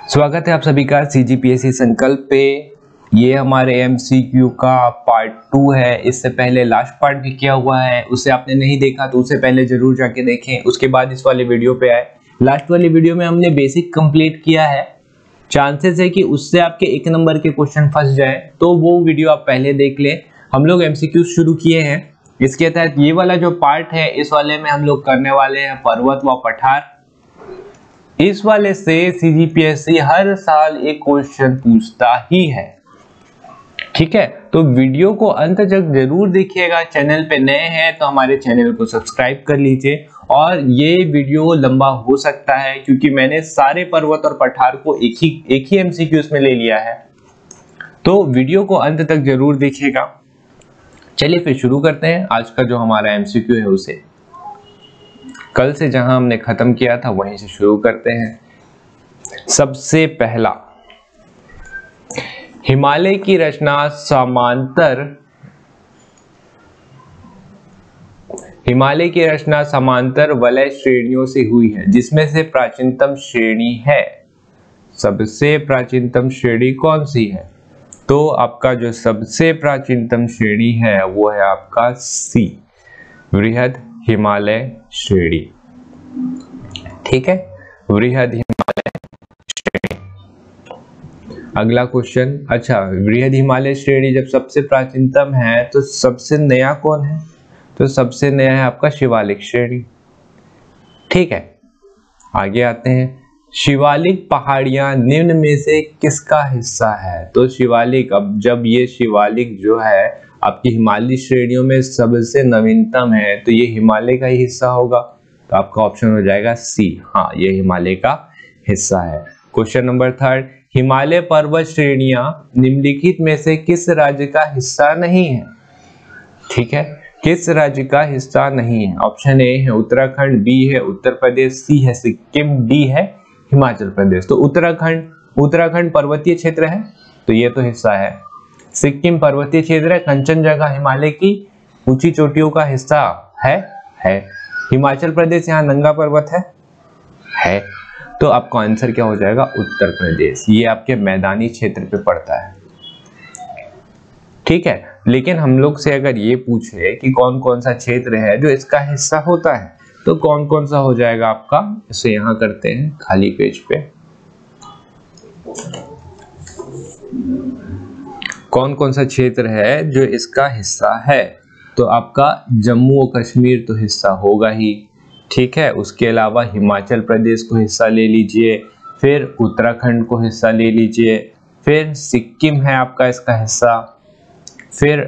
स्वागत है आप सभी का CGPSC संकल्प पे। ये हमारे MCQ का पार्ट 2 है। इससे पहले लास्ट पार्ट भी किया हुआ है, उसे आपने नहीं देखा तो उसे पहले जरूर जाके देखें, उसके बाद इस वाले वीडियो पे आए। लास्ट वाली वीडियो में हमने बेसिक कंप्लीट किया है। चांसेस है कि उससे आपके 1 नंबर के क्वेश्चन फंस जाए, तो वो वीडियो आप पहले देख लें। हम लोग MCQ शुरू किए हैं, इसके तहत ये वाला जो पार्ट है, इस वाले में हम लोग करने वाले हैं पर्वत व पठार। इस वाले से CGPSC हर साल एक क्वेश्चन पूछता ही है, ठीक है। तो वीडियो को अंत तक जरूर देखिएगा। चैनल पे नए हैं तो हमारे चैनल को सब्सक्राइब कर लीजिए। और ये वीडियो लंबा हो सकता है क्योंकि मैंने सारे पर्वत और पठार को एक ही MCQs में ले लिया है, तो वीडियो को अंत तक जरूर देखिएगा। चलिए फिर शुरू करते हैं आज का जो हमारा MCQ है उसे। कल से जहां हमने खत्म किया था वहीं से शुरू करते हैं। सबसे पहला, हिमालय की रचना समांतर वलय श्रेणियों से हुई है, जिसमें से प्राचीनतम श्रेणी है। सबसे प्राचीनतम श्रेणी कौन सी है? तो आपका जो सबसे प्राचीनतम श्रेणी है वो है आपका C, वृहद हिमालय श्रेणी। ठीक है, वृहद हिमालय श्रेणी। अगला क्वेश्चन, अच्छा वृहद हिमालय श्रेणी जब सबसे प्राचीनतम है तो सबसे नया कौन है? तो सबसे नया है आपका शिवालिक श्रेणी। ठीक है, आगे आते हैं। शिवालिक पहाड़ियां निम्न में से किसका हिस्सा है? तो शिवालिक, अब जब ये शिवालिक जो है आपकी हिमालय श्रेणियों में सबसे नवीनतम है तो ये हिमालय का ही हिस्सा होगा, तो आपका ऑप्शन हो जाएगा C। हाँ, ये हिमालय का हिस्सा है। क्वेश्चन नंबर 3, हिमालय पर्वत श्रेणियां निम्नलिखित में से किस राज्य का हिस्सा नहीं है? ठीक है, किस राज्य का हिस्सा नहीं है? ऑप्शन A है उत्तराखंड, B है उत्तर प्रदेश, C है सिक्किम, D है हिमाचल प्रदेश। तो उत्तराखंड पर्वतीय क्षेत्र है तो ये तो हिस्सा है। सिक्किम पर्वतीय क्षेत्र है, कंचनजंगा हिमालय की ऊंची चोटियों का हिस्सा है। हिमाचल प्रदेश, यहाँ नंगा पर्वत है। तो आपका आंसर क्या हो जाएगा? उत्तर प्रदेश। ये आपके मैदानी क्षेत्र पे पड़ता है, ठीक है। लेकिन हम लोग से अगर ये पूछे कि कौन कौन सा क्षेत्र है जो इसका हिस्सा होता है, तो कौन कौन सा हो जाएगा आपका? इसे यहां करते हैं खाली पेज पे। कौन कौन सा क्षेत्र है जो इसका हिस्सा है? तो आपका जम्मू और कश्मीर तो हिस्सा होगा ही, ठीक है। उसके अलावा हिमाचल प्रदेश को हिस्सा ले लीजिए, फिर उत्तराखंड को हिस्सा ले लीजिए, फिर सिक्किम है आपका इसका हिस्सा, फिर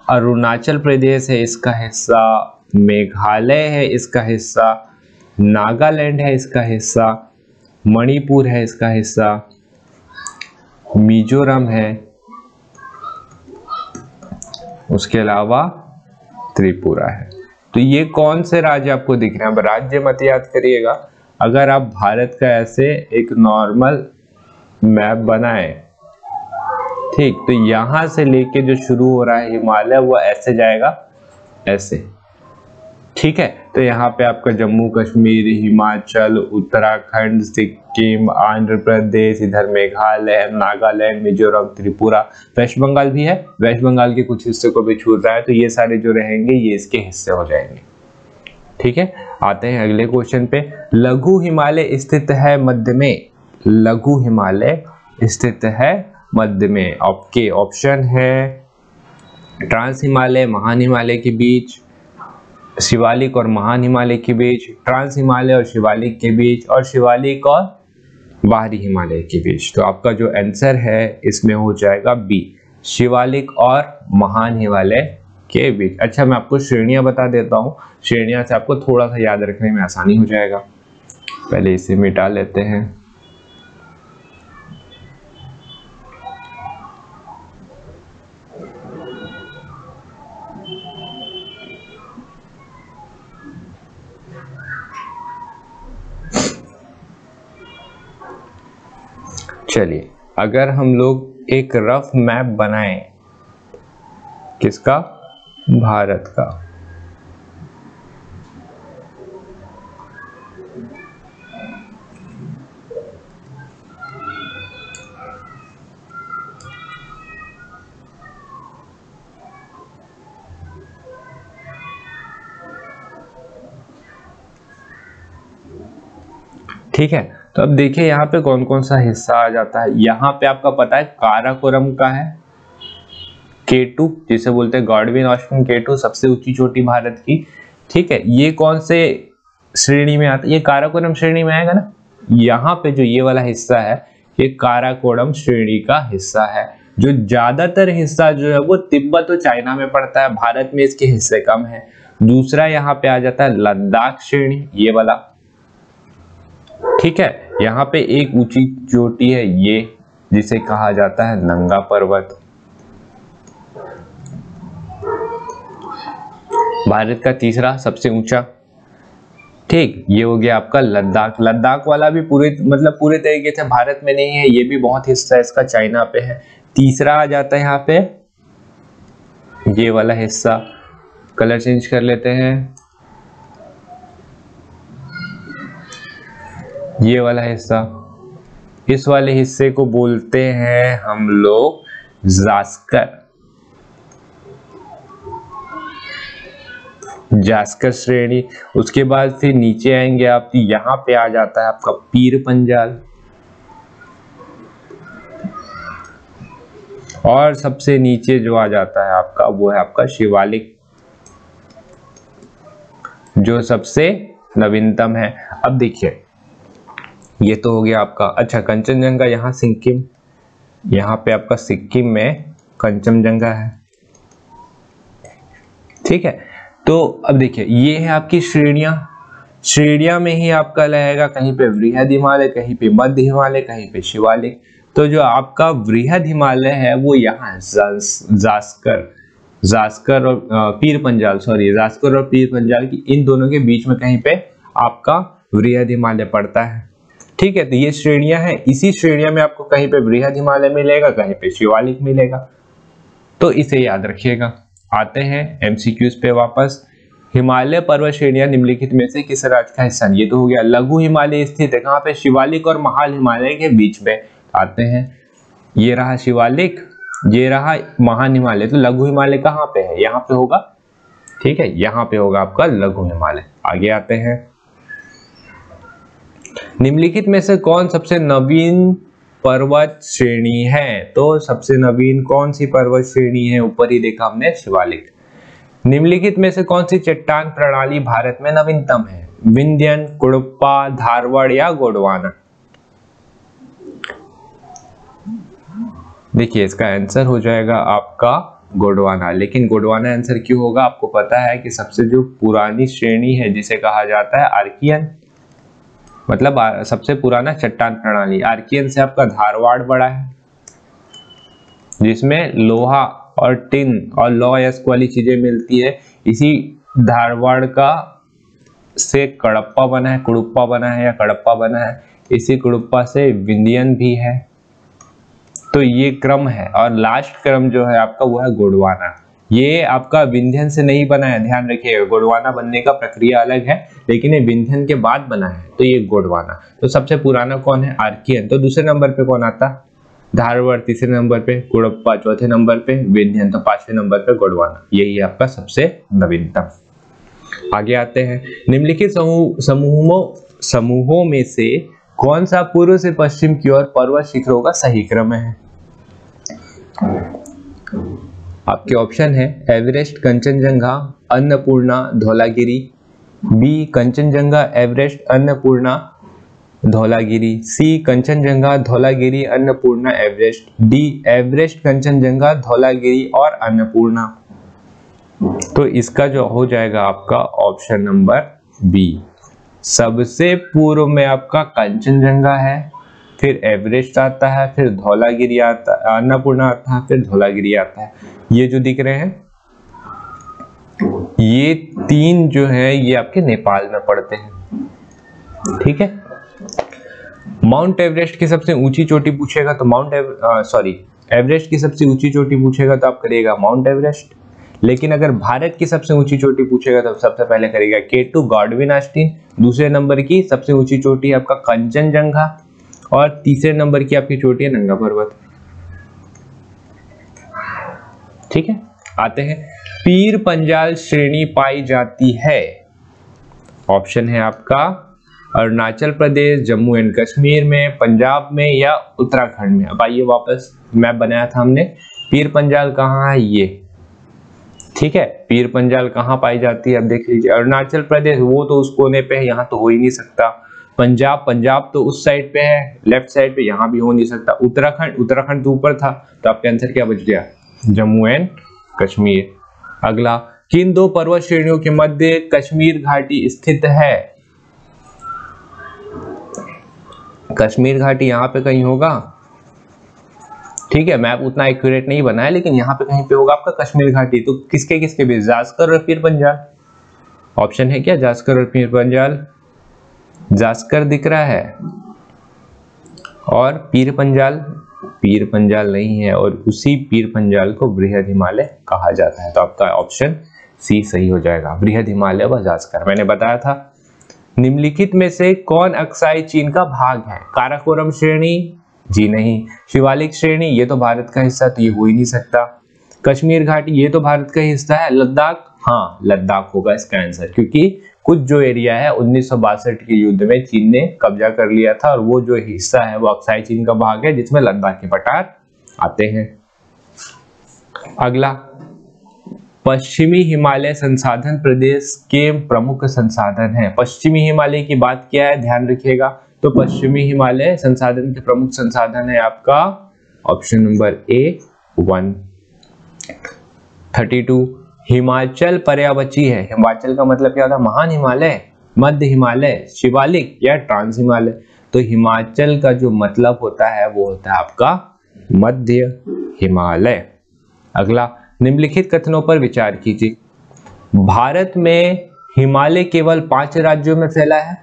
अरुणाचल प्रदेश है इसका हिस्सा, मेघालय है इसका हिस्सा, नागालैंड है इसका हिस्सा, मणिपुर है इसका हिस्सा, मिजोरम है, उसके अलावा त्रिपुरा है। तो ये कौन से राज्य आपको दिख रहे हैं? अब राज्य मत याद करिएगा। अगर आप भारत का ऐसे एक नॉर्मल मैप बनाएं, ठीक, तो यहां से लेके जो शुरू हो रहा है हिमालय, वो ऐसे जाएगा, ऐसे, ठीक है। तो यहाँ पे आपका जम्मू कश्मीर, हिमाचल, उत्तराखंड, सिक्किम, आंध्र प्रदेश, इधर मेघालय, नागालैंड, मिजोरम, त्रिपुरा, वेस्ट बंगाल भी है। वेस्ट बंगाल के कुछ हिस्से को भी छू रहा है, तो ये सारे जो रहेंगे ये इसके हिस्से हो जाएंगे, ठीक है। आते हैं अगले क्वेश्चन पे। लघु हिमालय स्थित है मध्य में। लघु हिमालय स्थित है मध्य में। आपके ऑप्शन है ट्रांस हिमालय, महान हिमालय के बीच, शिवालिक और महान हिमालय के बीच, ट्रांस हिमालय और शिवालिक के बीच, और शिवालिक और बाहरी हिमालय के बीच। तो आपका जो आंसर है इसमें हो जाएगा B, शिवालिक और महान हिमालय के बीच। अच्छा, मैं आपको श्रेणियां बता देता हूं, श्रेणियां से आपको थोड़ा सा याद रखने में आसानी हो जाएगा। पहले इसे मिटा लेते हैं। चलिए, अगर हम लोग एक रफ मैप बनाएं, किसका? भारत का। ठीक है, तो अब देखिए यहाँ पे कौन कौन सा हिस्सा आ जाता है। यहाँ पे आपका पता है काराकोरम का है, K2 जिसे बोलते हैं गॉडविन ऑस्टिन K2, सबसे ऊंची चोटी भारत की। ठीक है, ये कौन से श्रेणी में आता है? ये काराकोरम श्रेणी में आएगा ना। यहाँ पे जो ये वाला हिस्सा है ये काराकोरम श्रेणी का हिस्सा है। जो ज्यादातर हिस्सा जो है वो तिब्बत और चाइना में पड़ता है, भारत में इसके हिस्से कम है। दूसरा यहाँ पे आ जाता है लद्दाख श्रेणी, ये वाला। ठीक है, यहाँ पे एक ऊंची चोटी है ये, जिसे कहा जाता है नंगा पर्वत। भारत का तीसरा सबसे ऊंचा। ठीक, ये हो गया आपका लद्दाख। लद्दाख वाला भी पूरे तरीके से भारत में नहीं है, ये भी बहुत हिस्सा इसका चाइना पे है। तीसरा आ जाता है यहाँ पे ये वाला हिस्सा, कलर चेंज कर लेते हैं, ये वाला हिस्सा। इस वाले हिस्से को बोलते हैं हम लोग जास्कर, जास्कर श्रेणी। उसके बाद फिर नीचे आएंगे आप, यहाँ पे आ जाता है आपका पीर पंजाल, और सबसे नीचे जो आ जाता है आपका वो है आपका शिवालिक, जो सबसे नवीनतम है। अब देखिए ये तो हो गया आपका। अच्छा, कंचनजंगा यहाँ सिक्किम, यहाँ पे आपका सिक्किम में कंचनजंगा है। ठीक है, तो अब देखिए ये है आपकी श्रेणियां। श्रेणियां में ही आपका रहेगा कहीं पे वृहद हिमालय, कहीं पे मध्य हिमालय, कहीं पे शिवालिक। तो जो आपका वृहद हिमालय है वो यहाँ जास्कर और पीर पंजाल, जास्कर और पीर पंजाल की इन दोनों के बीच में कहीं पे आपका वृहद हिमालय पड़ता है। ठीक है, तो ये श्रेणियां हैं। इसी श्रेणियां में आपको कहीं पे वृहद हिमालय मिलेगा, कहीं पे शिवालिक मिलेगा, तो इसे याद रखिएगा। आते हैं एमसीक्यूज पे वापस। हिमालय पर्वत श्रेणियां निम्नलिखित में से किस राज्य का हिस्सा? ये तो हो गया। लघु हिमालय स्थित है कहाँ पे? शिवालिक और महाल हिमालय के बीच में। आते हैं, ये रहा शिवालिक, ये रहा महान हिमालय। तो लघु हिमालय कहाँ पे है? यहाँ पे होगा। ठीक है, यहाँ पे होगा आपका लघु हिमालय। आगे आते हैं, निम्नलिखित में से कौन सबसे नवीन पर्वत श्रेणी है? तो सबसे नवीन कौन सी पर्वत श्रेणी है? ऊपर ही देखा हमने शिवालिक। निम्नलिखित में से कौन सी चट्टान प्रणाली भारत में नवीनतम है? विंध्यन, कुडुप्पा, धारवाड़ या गोंडवाना? देखिए इसका आंसर हो जाएगा आपका गोंडवाना। लेकिन गोंडवाना आंसर क्यों होगा? आपको पता है कि सबसे जो पुरानी श्रेणी है जिसे कहा जाता है आर्कियन, मतलब सबसे पुराना चट्टान प्रणाली। आर्कियन से आपका धारवाड़ बड़ा है, जिसमें लोहा और टिन और लॉयस्क वाली चीजें मिलती है। इसी धारवाड़ का से कडप्पा बना है, कुडुप्पा बना है या कडप्पा बना है। इसी कुडुप्पा से विंध्यन भी है। तो ये क्रम है, और लास्ट क्रम जो है आपका वो है गोंडवाना। ये आपका विंध्यन से नहीं बना है, ध्यान रखिएगा। गोंडवाना बनने का प्रक्रिया अलग है, लेकिन ये विंध्यन के बाद बना है, तो ये गोंडवाना। तो सबसे पुराना कौन है? आर्कियन। तो दूसरे नंबर पे कौन आता? धारवाड़। तीसरे नंबर पे कुडप्पा, चौथे नंबर पे विंध्यन, तो पांचवें नंबर पे गोंडवाना। यही है आपका सबसे नवीनतम। आगे आते हैं, निम्नलिखित समूहों में से कौन सा पूर्व से पश्चिम की ओर पर्वत शिखरों का सही क्रम है? आपके ऑप्शन है Everest, Kanchenjunga, Annapurna, Dhaulagiri. B Kanchenjunga, Everest, Annapurna, Dhaulagiri. C Kanchenjunga, Dhaulagiri, Annapurna, Everest. D Everest, Kanchenjunga, Dhaulagiri और अन्नपूर्णा। तो इसका जो हो जाएगा आपका ऑप्शन नंबर बी। सबसे पूर्व में आपका कंचनजंगा है, फिर एवरेस्ट आता है, फिर धौलागिरी आता है, अन्नपूर्णा आता है, फिर धौलागिरी आता है। ये जो दिख रहे हैं ये तीन जो है ये आपके नेपाल में पड़ते हैं। ठीक है, माउंट एवरेस्ट की सबसे ऊंची चोटी पूछेगा तो एवरेस्ट की सबसे ऊंची चोटी पूछेगा तो आप करिएगा माउंट एवरेस्ट। लेकिन अगर भारत की सबसे ऊंची चोटी पूछेगा तो सबसे पहले करेगा K2 गॉडविन ऑस्टिन। दूसरे नंबर की सबसे ऊंची चोटी आपका कंचनजंगा, और तीसरे नंबर की आपकी चोटी है नंगा पर्वत। ठीक है, आते हैं, पीर पंजाल श्रेणी पाई जाती है। ऑप्शन है आपका अरुणाचल प्रदेश, जम्मू एंड कश्मीर में, पंजाब में या उत्तराखंड में। अब आइए वापस मैप बनाया था हमने, पीर पंजाल कहाँ है ये, ठीक है, पीर पंजाल कहाँ पाई जाती है, अब देख लीजिए। अरुणाचल प्रदेश वो तो उस कोने पे है, यहाँ तो हो ही नहीं सकता। पंजाब तो उस साइड पे है, लेफ्ट साइड पे, यहाँ भी हो नहीं सकता। उत्तराखंड तो ऊपर था, तो आपका आंसर क्या बच गया, जम्मू एंड कश्मीर। अगला, किन दो पर्वत श्रेणियों के मध्य कश्मीर घाटी स्थित है। कश्मीर घाटी यहाँ पे कहीं होगा, ठीक है, मैप उतना एक्यूरेट नहीं बना है, लेकिन यहाँ पे कहीं पे होगा आपका कश्मीर घाटी। तो किसके किसके बीच, जास्कर और पीर पंजाल। ऑप्शन है क्या, जास्कर और पीर पंजाल। जास्कर दिख रहा है और पीर पंजाल नहीं है, और उसी पीर पंजाल को बृहद हिमालय कहा जाता है। तो आपका ऑप्शन सी सही हो जाएगा, बृहद हिमालय व जास्कर। मैंने बताया था। निम्नलिखित में से कौन अक्साई चीन का भाग है। काराकोरम श्रेणी, जी नहीं। शिवालिक श्रेणी, ये तो भारत का हिस्सा, तो ये हो ही नहीं सकता। कश्मीर घाटी, ये तो भारत का हिस्सा है। लद्दाख, हाँ लद्दाख होगा इसका आंसर, क्योंकि कुछ जो एरिया है 1962 के युद्ध में चीन ने कब्जा कर लिया था, और वो जो हिस्सा है वो अक्साई चीन का भाग है, जिसमें लद्दाख के पठार आते हैं। अगला, पश्चिमी हिमालय संसाधन प्रदेश के प्रमुख संसाधन है। पश्चिमी हिमालय की बात किया है, ध्यान रखिएगा। तो पश्चिमी हिमालय संसाधन के प्रमुख संसाधन है आपका ऑप्शन नंबर ए 132। हिमाचल पर्यावची है। हिमाचल का मतलब क्या होता है, महान हिमालय, मध्य हिमालय, शिवालिक या ट्रांस हिमालय। तो हिमाचल का जो मतलब होता है वो होता है आपका मध्य हिमालय। अगला, निम्नलिखित कथनों पर विचार कीजिए। भारत में हिमालय केवल 5 राज्यों में फैला है।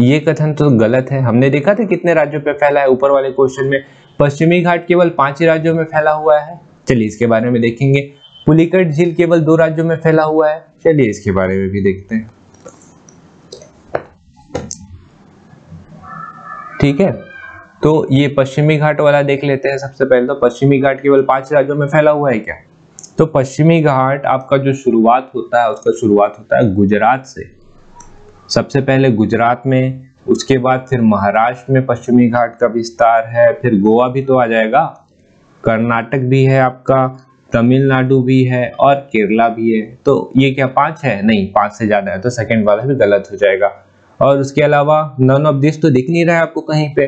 ये कथन तो गलत है। हमने देखा था कितने राज्यों पे फैला है, ऊपर वाले क्वेश्चन में पश्चिमी घाट केवल 5 ही राज्यों में फैला हुआ है। चलिए इसके बारे में देखेंगे। पुलिकट झील केवल 2 राज्यों में फैला हुआ है। चलिए इसके बारे में भी देखते हैं, ठीक है। तो ये पश्चिमी घाट वाला देख लेते हैं सबसे पहले। तो पश्चिमी घाट केवल 5 राज्यों में फैला हुआ है क्या। तो पश्चिमी घाट आपका जो शुरुआत होता है, उसका शुरुआत होता है गुजरात से। सबसे पहले गुजरात में, उसके बाद फिर महाराष्ट्र में पश्चिमी घाट का विस्तार है, फिर गोवा भी तो आ जाएगा, कर्नाटक भी है आपका, तमिलनाडु भी है और केरला भी है। तो ये क्या 5 है, नहीं 5 से ज्यादा है, तो सेकंड वाला भी गलत हो जाएगा। और उसके अलावा नन ऑफ दिस तो दिख नहीं रहा है आपको कहीं पे।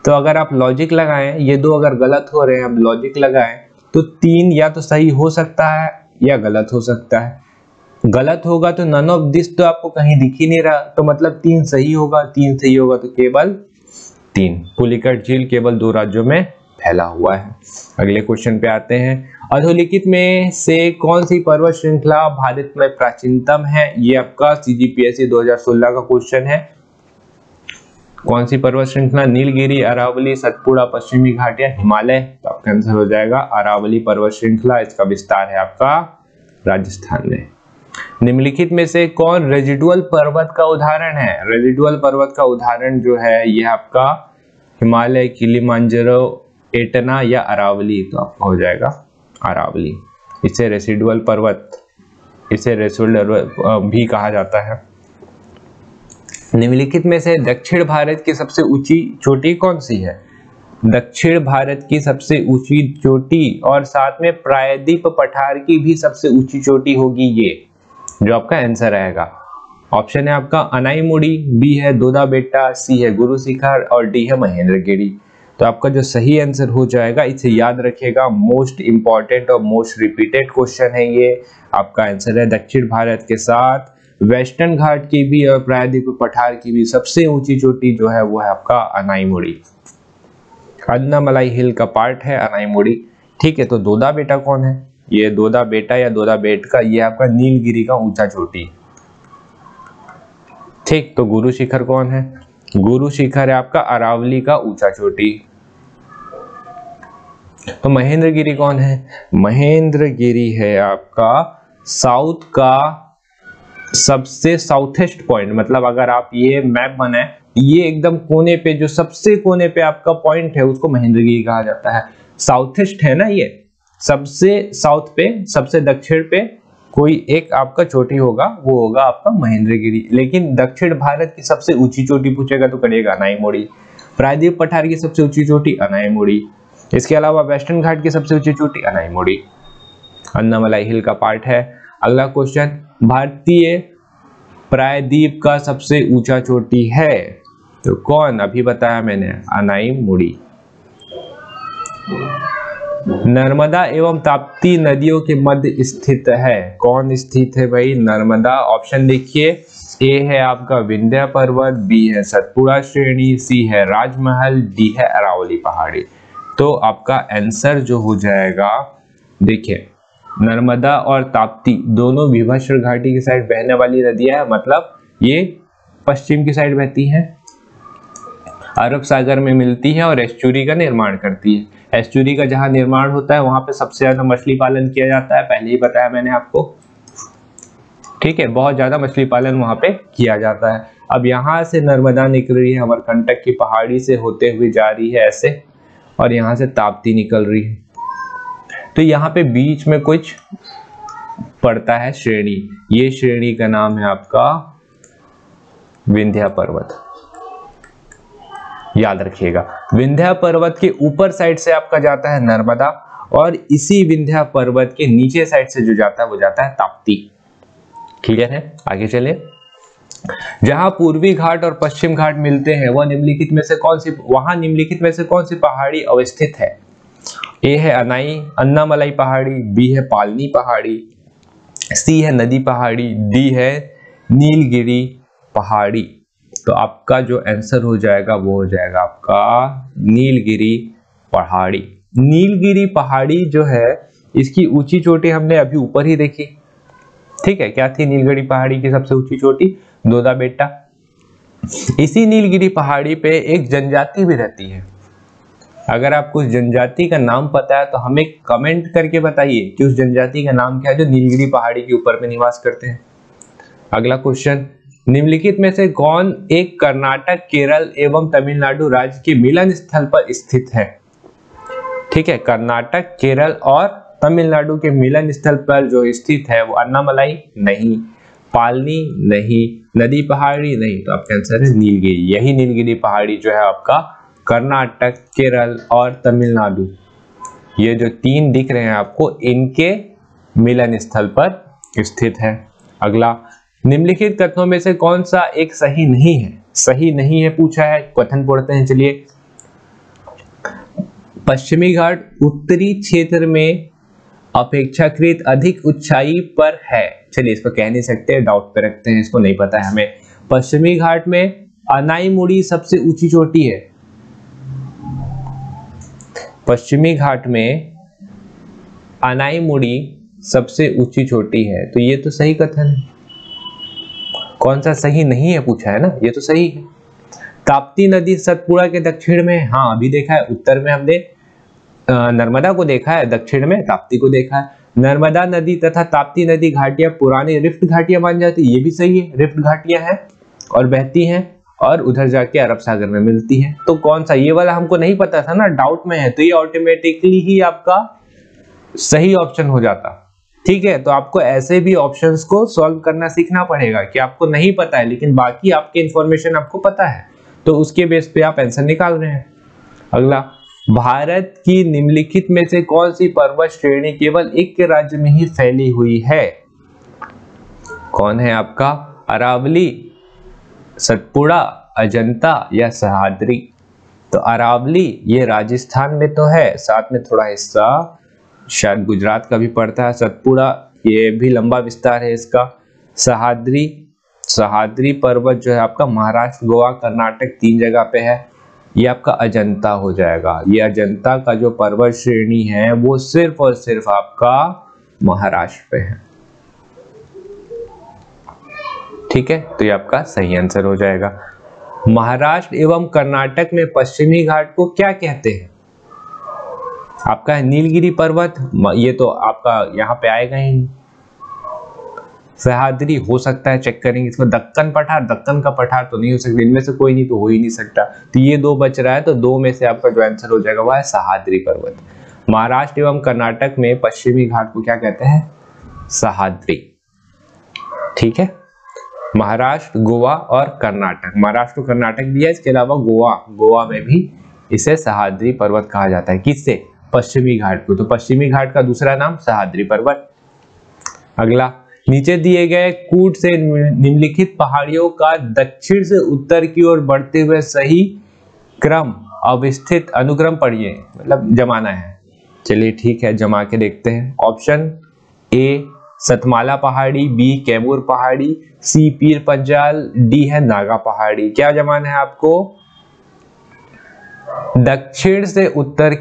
तो अगर आप लॉजिक लगाएं, ये 2 अगर गलत हो रहे हैं, अब लॉजिक लगाएं, तो 3 या तो सही हो सकता है या गलत हो सकता है। गलत होगा तो नन ऑफ दिस तो आपको कहीं दिख ही नहीं रहा, तो मतलब 3 सही होगा। 3 सही होगा तो केवल 3। पुलिकट झील केवल 2 राज्यों में फैला हुआ है। अगले क्वेश्चन पे आते हैं। अधोलिखित में से कौन सी पर्वत श्रृंखला भारत में प्राचीनतम है। ये आपका CGPSC 2016 का क्वेश्चन है। कौन सी पर्वत श्रृंखला, नीलगिरी, अरावली, सतपुड़ा, पश्चिमी घाट या हिमालय। तो आपका आंसर हो जाएगा अरावली पर्वत श्रृंखला। इसका विस्तार है आपका राजस्थान में। निम्नलिखित में से कौन रेजिडुअल पर्वत का उदाहरण है। रेजिडुअल पर्वत का उदाहरण जो है ये आपका हिमालय, किलिमांजारो, एटना या अरावली। तो आपका हो जाएगा अरावली। इसे रेसिडुअल पर्वत, इसे रेसिडुअल भी कहा जाता है। निम्नलिखित में से दक्षिण भारत की सबसे ऊंची चोटी कौन सी है। दक्षिण भारत की सबसे ऊंची चोटी और साथ में प्रायद्वीप पठार की भी सबसे ऊंची चोटी होगी ये, जो आपका आंसर आएगा। ऑप्शन है आपका अनाईमुड़ी, बी है दोदा बेटा, सी है गुरु शिखर और डी है महेंद्रगिरी। तो आपका जो सही आंसर हो जाएगा, इसे याद रखिएगा, मोस्ट इंपॉर्टेंट और मोस्ट रिपीटेड क्वेश्चन है ये। आपका आंसर है दक्षिण भारत के साथ वेस्टर्न घाट की भी और प्रायद्वीप पठार की भी सबसे ऊंची चोटी जो है वो है आपका अनाईमुड़ी। अन्नामलाई हिल का पार्ट है अनाईमुड़ी, ठीक है। तो दोदा बेटा कौन है, ये दोदा बेटा या दोदा बेट का, ये आपका नीलगिरी का ऊंचा चोटी, ठीक। तो गुरु शिखर कौन है, गुरु शिखर है आपका अरावली का ऊंचा चोटी। तो महेंद्रगिरी कौन है, महेंद्रगिरी है आपका साउथ का सबसे साउथेस्ट पॉइंट। मतलब अगर आप ये मैप बनाए, ये एकदम कोने पे, जो सबसे कोने पे आपका पॉइंट है उसको महेंद्रगिरी कहा जाता है। साउथेस्ट है ना, ये सबसे साउथ पे, सबसे दक्षिण पे कोई एक आपका चोटी होगा, वो होगा आपका महेंद्रगिरी। लेकिन दक्षिण भारत की सबसे ऊंची चोटी पूछेगा तो करिएगा अनाईमोड़ी। प्रायद्वीप पठार की सबसे ऊंची चोटी अनाईमोड़ी। इसके अलावा वेस्टर्न घाट की सबसे ऊंची चोटी अनाईमोड़ी, अन्नामलाई हिल का पार्ट है। अगला क्वेश्चन, भारतीय प्रायद्वीप का सबसे ऊंचा चोटी है तो कौन? अभी बताया मैंने, अनाईमुड़ी। नर्मदा एवं ताप्ती नदियों के मध्य स्थित है, कौन स्थित है भाई? नर्मदा। ऑप्शन देखिए, ए है आपका विंध्य पर्वत, बी है सतपुड़ा श्रेणी, सी है राजमहल, डी है अरावली पहाड़ी। तो आपका आंसर जो हो जाएगा, देखिए नर्मदा और ताप्ती दोनों विभस्वर घाटी की साइड बहने वाली नदियां है, मतलब ये पश्चिम की साइड बहती हैं, अरब सागर में मिलती है और एस्चुरी का निर्माण करती है। एस्चुरी का जहां निर्माण होता है वहां पे सबसे ज्यादा मछली पालन किया जाता है, पहले ही बताया मैंने आपको, ठीक है, बहुत ज्यादा मछली पालन वहां पे किया जाता है। अब यहाँ से नर्मदा निकल रही है अमरकंटक की पहाड़ी से होते हुए जा रही है ऐसे, और यहाँ से ताप्ती निकल रही है, तो यहाँ पे बीच में कुछ पड़ता है श्रेणी, ये श्रेणी का नाम है आपका विंध्य पर्वत, याद रखिएगा। विंध्य पर्वत के ऊपर साइड से आपका जाता है नर्मदा, और इसी विंध्य पर्वत के नीचे साइड से जो जाता है वो जाता है ताप्ती। क्लियर है? आगे चले। जहां पूर्वी घाट और पश्चिम घाट मिलते हैं वह निम्नलिखित में से कौन सी, वहां निम्नलिखित में से कौन सी पहाड़ी अवस्थित है? ए है अन्नामलाई पहाड़ी, बी है पालनी पहाड़ी, सी है नदी पहाड़ी, डी है नीलगिरी पहाड़ी। तो आपका जो आंसर हो जाएगा वो हो जाएगा आपका नीलगिरी पहाड़ी। नीलगिरी पहाड़ी जो है, इसकी ऊंची चोटी हमने अभी ऊपर ही देखी, ठीक है। क्या थी नीलगिरी पहाड़ी की सबसे ऊंची चोटी? दोदा बेटा। इसी नीलगिरी पहाड़ी पे एक जनजाति भी रहती है, अगर आपको उस जनजाति का नाम पता है तो हमें कमेंट करके बताइए कि उस जनजाति का नाम क्या है जो नीलगिरी पहाड़ी के ऊपर में निवास करते हैं। अगला क्वेश्चन, निम्नलिखित में से कौन एक कर्नाटक, केरल एवं तमिलनाडु राज्य के मिलन स्थल पर स्थित है? ठीक है, कर्नाटक, केरल और तमिलनाडु के मिलन स्थल पर जो स्थित है वो अन्नामलाई नहीं, पालनी नहीं, नदी पहाड़ी नहीं, तो आपका आंसर है नीलगिरी। यही नीलगिरी पहाड़ी जो है आपका कर्नाटक, केरल और तमिलनाडु, ये जो तीन दिख रहे हैं आपको, इनके मिलन स्थल पर स्थित है। अगला, निम्नलिखित कथनों में से कौन सा एक सही नहीं है? सही नहीं है पूछा है, कथन पढ़ते हैं चलिए। पश्चिमी घाट उत्तरी क्षेत्र में अपेक्षाकृत अधिक ऊंचाई पर है, चलिए इसको कह नहीं सकते, डाउट पे रखते हैं, इसको नहीं पता है हमें। पश्चिमी घाट में अनाईमुड़ी सबसे ऊंची चोटी है, पश्चिमी घाट में अनाईमुड़ी सबसे ऊंची चोटी है, तो ये तो सही कथन है। कौन सा सही नहीं है पूछा है ना, ये तो सही है। ताप्ती नदी सतपुड़ा के दक्षिण में, हाँ अभी देखा है, उत्तर में हमने नर्मदा को देखा है, दक्षिण में ताप्ती को देखा है। नर्मदा नदी तथा ताप्ती नदी घाटियां पुरानी रिफ्ट घाटियां मान जाती, ये भी सही है, रिफ्ट घाटियां हैं और बहती हैं और उधर जाके अरब सागर में मिलती है। तो कौन सा, ये वाला हमको नहीं पता था ना, डाउट में है, तो ये ऑटोमेटिकली ही आपका सही ऑप्शन हो जाता। ठीक है, तो आपको ऐसे भी ऑप्शंस को सॉल्व करना सीखना पड़ेगा कि आपको नहीं पता है लेकिन बाकी आपके इंफॉर्मेशन आपको पता है, तो उसके बेस पे आप आंसर निकाल रहे हैं। अगला, भारत की निम्नलिखित में से कौन सी पर्वत श्रेणी केवल एक के राज्य में ही फैली हुई है? कौन है आपका? अरावली, सतपुड़ा, अजंता या सह्याद्री? तो अरावली ये राजस्थान में तो है, साथ में थोड़ा हिस्सा शायद गुजरात का भी पड़ता है। सतपुड़ा ये भी लंबा विस्तार है इसका। सह्याद्री पर्वत जो है आपका महाराष्ट्र, गोवा, कर्नाटक, तीन जगह पे है। ये आपका अजंता हो जाएगा। ये अजंता का जो पर्वत श्रेणी है वो सिर्फ और सिर्फ आपका महाराष्ट्र पे है। ठीक है, तो ये आपका सही आंसर हो जाएगा। महाराष्ट्र एवं कर्नाटक में पश्चिमी घाट को क्या कहते हैं? आपका नीलगिरी पर्वत, ये तो आपका यहाँ पे आएगा ही नहीं। सह्याद्री हो सकता है, चेक करेंगे इसको। दक्कन पठार, दक्कन का पठार तो नहीं हो सकता, इनमें से कोई नहीं तो हो ही नहीं सकता। तो ये दो बच रहा है, तो दो में से आपका जो आंसर हो जाएगा वह है सह्याद्री पर्वत। महाराष्ट्र एवं कर्नाटक में पश्चिमी घाट को क्या कहते हैं? सह्याद्री। ठीक है, महाराष्ट्र, गोवा और कर्नाटक। महाराष्ट्र और कर्नाटक दिया, इसके अलावा गोवा में भी इसे सह्याद्री पर्वत कहा जाता है। किससे? पश्चिमी घाट को। तो पश्चिमी घाट का दूसरा नाम सह्याद्री पर्वत। अगला, नीचे दिए गए कूट से निम्नलिखित पहाड़ियों का दक्षिण से उत्तर की ओर बढ़ते हुए सही क्रम अवस्थित अनुक्रम पढ़िए, मतलब जमाना है। चलिए ठीक है, जमा के देखते हैं। ऑप्शन ए सतमाला पहाड़ी, बी कैमूर पहाड़ी, सी पीर पंजाल, डी है नागा पहाड़ी। क्या जमाना है आपको? दक्षिण से उत्तर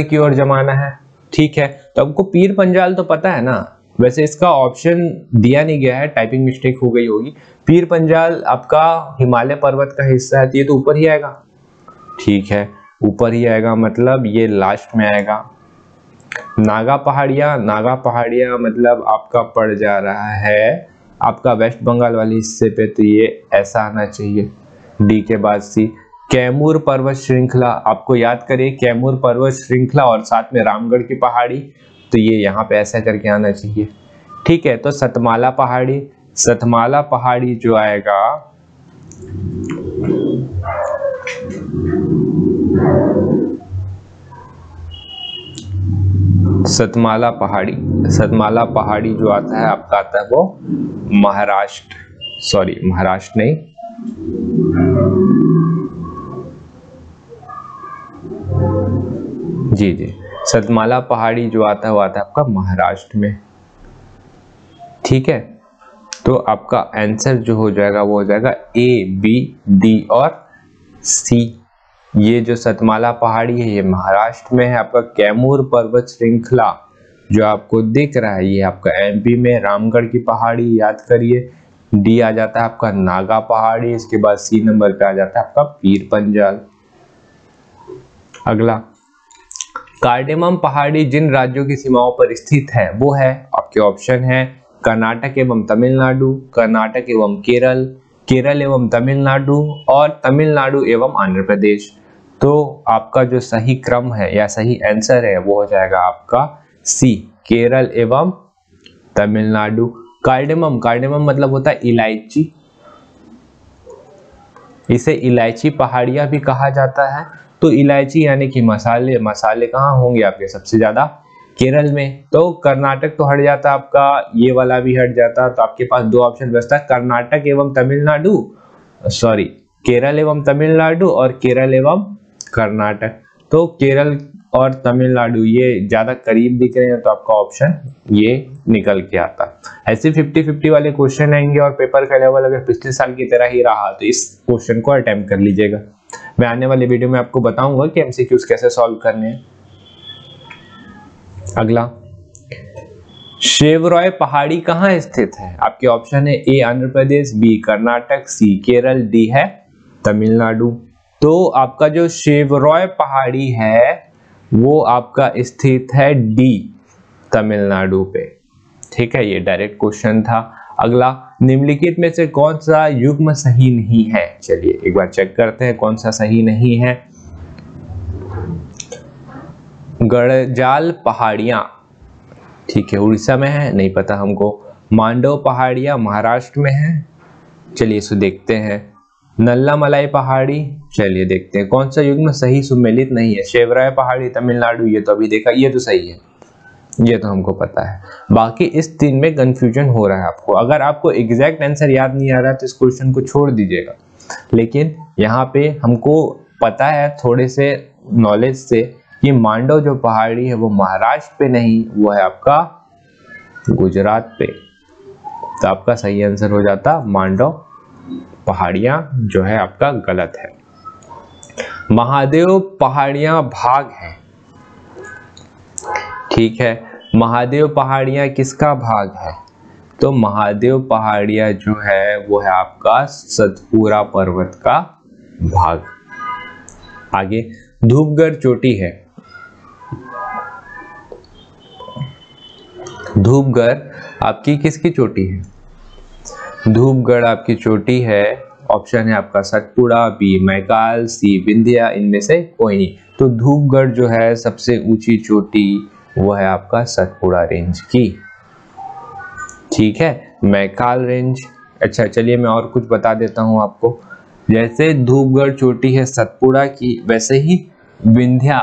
की ओर जमाना है। ठीक है, तो आपको पीर पंजाल तो पता है ना, वैसे इसका ऑप्शन दिया नहीं गया है, टाइपिंग मिस्टेक हो गई होगी। पीर पंजाल आपका हिमालय पर्वत का हिस्सा है, तो ये तो ऊपर ही आएगा। ठीक है, ऊपर ही आएगा, मतलब ये लास्ट में आएगा। नागा पहाड़िया मतलब आपका पड़ जा रहा है आपका वेस्ट बंगाल वाले हिस्से पे, तो ये ऐसा आना चाहिए, डी के बाद सी। कैमूर पर्वत श्रृंखला, आपको याद करिए कैमूर पर्वत श्रृंखला और साथ में रामगढ़ की पहाड़ी, तो ये यहाँ पे ऐसा करके आना चाहिए। ठीक है, तो सतमाला पहाड़ी जो आएगा, सतमाला पहाड़ी जो आता है आपका, आता है वो महाराष्ट्र नहीं, जी सतमाला पहाड़ी जो आता है वो आता है आपका महाराष्ट्र में। ठीक है, तो आपका आंसर जो हो जाएगा वो हो जाएगा ए, बी, डी और सी। ये जो सतमाला पहाड़ी है ये महाराष्ट्र में है। आपका कैमूर पर्वत श्रृंखला जो आपको दिख रहा है ये आपका एमपी में, रामगढ़ की पहाड़ी याद करिए। डी आ जाता है आपका नागा पहाड़ी, इसके बाद सी नंबर पे आ जाता है आपका पीर पंजाल। अगला, कार्डेमम पहाड़ी जिन राज्यों की सीमाओं पर स्थित है वो है, आपके ऑप्शन है कर्नाटक एवं तमिलनाडु, कर्नाटक एवं केरल एवं तमिलनाडु और तमिलनाडु एवं आंध्र प्रदेश। तो आपका जो सही क्रम है या सही आंसर है वो हो जाएगा आपका सी, केरल एवं तमिलनाडु। कार्डेमम मतलब होता है इलायची, इसे इलायची पहाड़ियां भी कहा जाता है। तो इलायची यानी कि मसाले कहाँ होंगे आपके सबसे ज्यादा? केरल में। तो कर्नाटक तो हट जाता आपका, ये वाला भी हट जाता, तो आपके पास दो ऑप्शन बचता है, कर्नाटक एवं तमिलनाडु, केरल एवं तमिलनाडु और केरल एवं कर्नाटक। तो केरल और तमिलनाडु ये ज्यादा करीब दिख रहे हैं, तो आपका ऑप्शन ये निकल के आता। ऐसे 50-50 वाले क्वेश्चन आएंगे और पेपर का लेवल अगर पिछले साल की तरह ही रहा तो इस क्वेश्चन को अटेम्प्ट कर लीजिएगा। मैं आने वाले वीडियो में आपको बताऊंगा कि एमसीक्यूज कैसे सॉल्व करने हैं। अगला, शेवरॉय पहाड़ी कहाँ स्थित है? आपके ऑप्शन है ए आंध्र प्रदेश, बी कर्नाटक, सी केरल, डी है तमिलनाडु। तो आपका जो शेवरॉय पहाड़ी है वो आपका स्थित है डी, तमिलनाडु पे। ठीक है, ये डायरेक्ट क्वेश्चन था। अगला, निम्नलिखित में से कौन सा युग्म सही नहीं है? चलिए एक बार चेक करते हैं कौन सा सही नहीं है। गढ़जाल पहाड़ियां, ठीक है, उड़ीसा में है, नहीं पता हमको। मांडव पहाड़ियां महाराष्ट्र में है, चलिए इसको देखते हैं। नल्ला मलाई पहाड़ी, चलिए देखते हैं कौन सा युग्म सही सुमेलित नहीं है। शेवराय पहाड़ी तमिलनाडु, ये तो अभी देखा, ये तो सही है, ये तो हमको पता है। बाकी इस तीन में कंफ्यूजन हो रहा है आपको। अगर आपको एग्जैक्ट आंसर याद नहीं आ रहा तो इस क्वेश्चन को छोड़ दीजिएगा, लेकिन यहाँ पे हमको पता है थोड़े से नॉलेज से कि मांडव जो पहाड़ी है वो महाराष्ट्र पे नहीं, वो है आपका गुजरात पे। तो आपका सही आंसर हो जाता मांडव पहाड़ियां, जो है आपका गलत है। महादेव पहाड़ियां भाग है, ठीक है, महादेव पहाड़ियां किसका भाग है? तो महादेव पहाड़ियां जो है वो है आपका सतपुरा पर्वत का भाग। आगे, धूपगढ़ चोटी है। धूपगढ़ आपकी किसकी चोटी है? धूपगढ़ आपकी चोटी है, ऑप्शन है आपका सतपुड़ा, बी मैकाल, सी विंध्या, इनमें से कोई नहीं। तो धूपगढ़ जो है सबसे ऊंची चोटी वो है आपका सतपुड़ा रेंज की। ठीक है, मैकाल रेंज। अच्छा चलिए मैं और कुछ बता देता हूं आपको। जैसे धूपगढ़ चोटी है सतपुड़ा की, वैसे ही विंध्या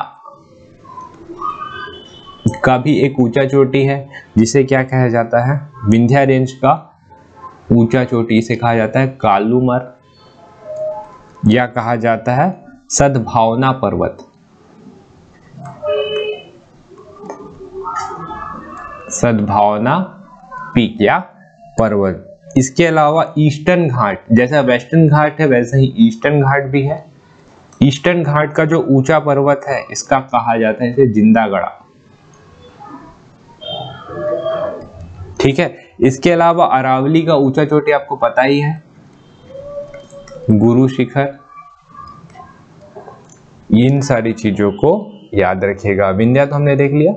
का भी एक ऊंचा चोटी है जिसे क्या कहा जाता है, विंध्या रेंज का ऊंचा चोटी इसे कहा जाता है कालूमर, या कहा जाता है सद्भावना पर्वत। सद्भावना पीक या पर्वत। इसके अलावा ईस्टर्न घाट, जैसा वेस्टर्न घाट है वैसे ही ईस्टर्न घाट भी है। ईस्टर्न घाट का जो ऊंचा पर्वत है इसका कहा जाता है इसे जिंदागढ़ा। ठीक है, इसके अलावा अरावली का ऊंचा चोटी आपको पता ही है, गुरु शिखर। इन सारी चीजों को याद रखिएगा। विंध्या तो हमने देख लिया,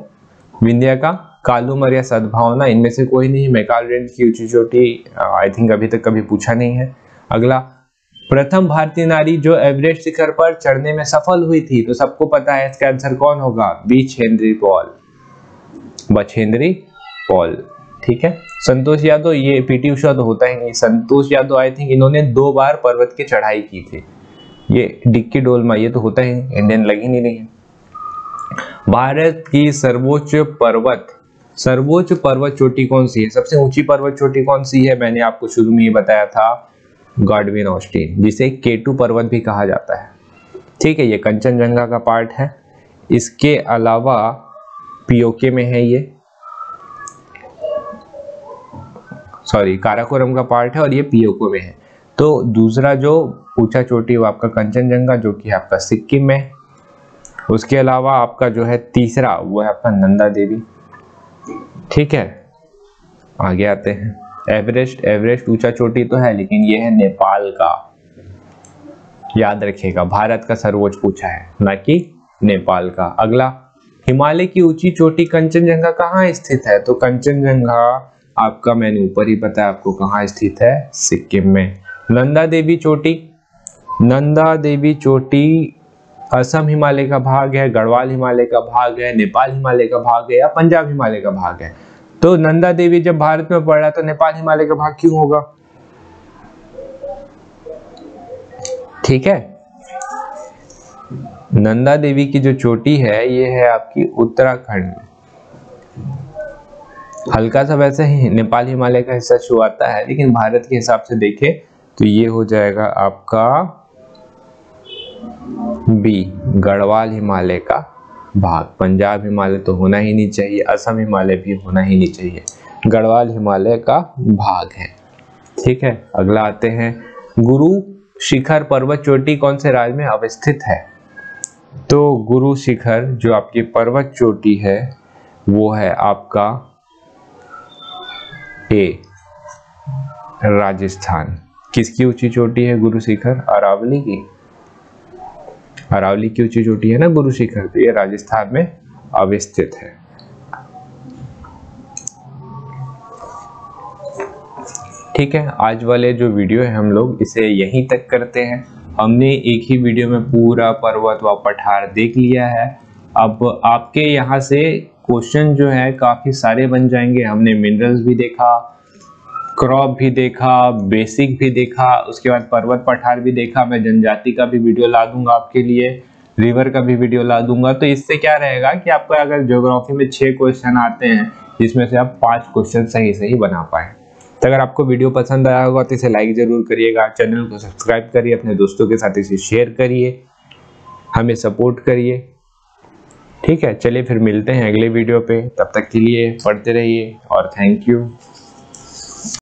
विंध्या का कालूमर या सद्भावना इनमें से कोई नहीं। मैकाल रेंज की ऊंची चोटी आई थिंक अभी तक कभी पूछा नहीं है। अगला, प्रथम भारतीय नारी जो एवरेस्ट शिखर पर चढ़ने में सफल हुई थी, तो सबको पता है इसका आंसर कौन होगा, बछेंद्री पॉल। बछेंद्री पॉल। ठीक है, संतोष यादव, ये पीटी उषा तो होता ही नहीं। संतोष यादव आई थिंक इन्होंने 2 बार पर्वत की चढ़ाई की थी। ये डिक्की डोलमा ये तो होता ही नहीं, इंडियन लग ही नहीं रही है। भारत की सर्वोच्च पर्वत चोटी कौन सी है, सबसे ऊंची पर्वत चोटी कौन सी है, मैंने आपको शुरू में ही बताया था, गॉडविन ऑस्टिन, जिसे केटू पर्वत भी कहा जाता है। ठीक है, ये कंचनजंगा का पार्ट है। इसके अलावा पीओके में है ये, सॉरी काराकोरम का पार्ट है और ये पीओके में है। तो दूसरा जो ऊंचा चोटी वो आपका कंचनजंगा जो कि आपका सिक्किम में। उसके अलावा आपका जो है तीसरा वो है आपका नंदा देवी। ठीक है, आगे आते हैं। एवरेस्ट ऊंचा चोटी तो है लेकिन ये है नेपाल का, याद रखिएगा, भारत का सर्वोच्च पूछा है ना कि नेपाल का। अगला, हिमालय की ऊंची चोटी कंचनजंगा कहाँ स्थित है, तो कंचनजंगा आपका मैंने ऊपर ही बताया आपको कहाँ स्थित है, सिक्किम में। नंदा देवी चोटी असम हिमालय का भाग है, गढ़वाल हिमालय का भाग है, नेपाल हिमालय का भाग है या पंजाब हिमालय का भाग है। तो नंदा देवी जब भारत में पड़ रहा तो नेपाल हिमालय का भाग क्यों होगा। ठीक है, नंदा देवी की जो चोटी है ये है आपकी उत्तराखंड में। हल्का सा वैसे ही नेपाल हिमालय का हिस्सा शो आता है, लेकिन भारत के हिसाब से देखें तो ये हो जाएगा आपका बी, गढ़वाल हिमालय का भाग। पंजाब हिमालय तो होना ही नहीं चाहिए, असम हिमालय भी होना ही नहीं चाहिए, गढ़वाल हिमालय का भाग है। ठीक है, अगला आते हैं, गुरु शिखर पर्वत चोटी कौन से राज्य में अवस्थित है, तो गुरु शिखर जो आपकी पर्वत चोटी है वो है आपका ए, राजस्थान। किसकी ऊंची चोटी है गुरु शिखर, अरावली की। अरावली की ऊंची चोटी है ना गुरु शिखर, तो ये राजस्थान में अवस्थित है। ठीक है, आज वाले जो वीडियो है हम लोग इसे यहीं तक करते हैं। हमने एक ही वीडियो में पूरा पर्वत व पठार देख लिया है। अब आपके यहाँ से क्वेश्चन जो है काफी सारे बन जाएंगे। हमने मिनरल्स भी देखा, क्रॉप भी देखा, बेसिक भी देखा, उसके बाद पर्वत पठार भी देखा। मैं जनजाति का भी वीडियो ला दूंगा आपके लिए, रिवर का भी वीडियो ला दूंगा। तो इससे क्या रहेगा कि आपको अगर ज्योग्राफी में 6 क्वेश्चन आते हैं जिसमें से आप 5 क्वेश्चन सही बना पाए। तो अगर आपको वीडियो पसंद आया होगा तो इसे लाइक जरूर करिएगा, चैनल को सब्सक्राइब करिए, अपने दोस्तों के साथ इसे शेयर करिए, हमें सपोर्ट करिए। ठीक है, चलिए फिर मिलते हैं अगले वीडियो पे, तब तक के लिए पढ़ते रहिए और थैंक यू।